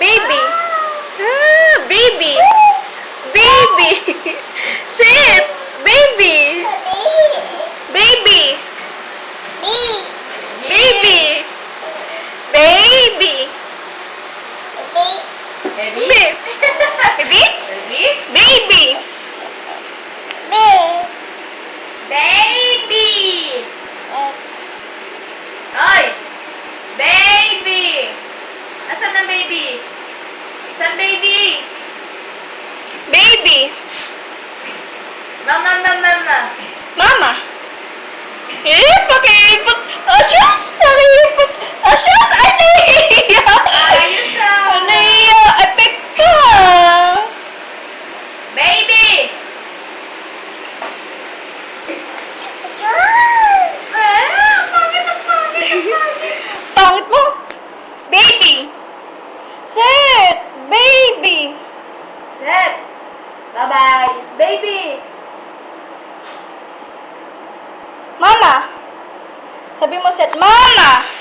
Baby. Baby. Baby. Sit. Baby. Baby. Baby. Baby. Baby? Baby? Baby? Baby. Baby! Oy! Baby! Asan ang baby? Saan baby? Baby. Mama, mama, mama. Mama. Pakipot. Asyos! Pakipot. Asyos! Ay, nahiya! Ayos na! Nahiya! Epek ka! Baby! Pangit ang pangit ang pangit. Pangit mo! Baby! Sit! Baby! Set! Bye-bye! Baby! Mama! Sabi mo, Set. Mama!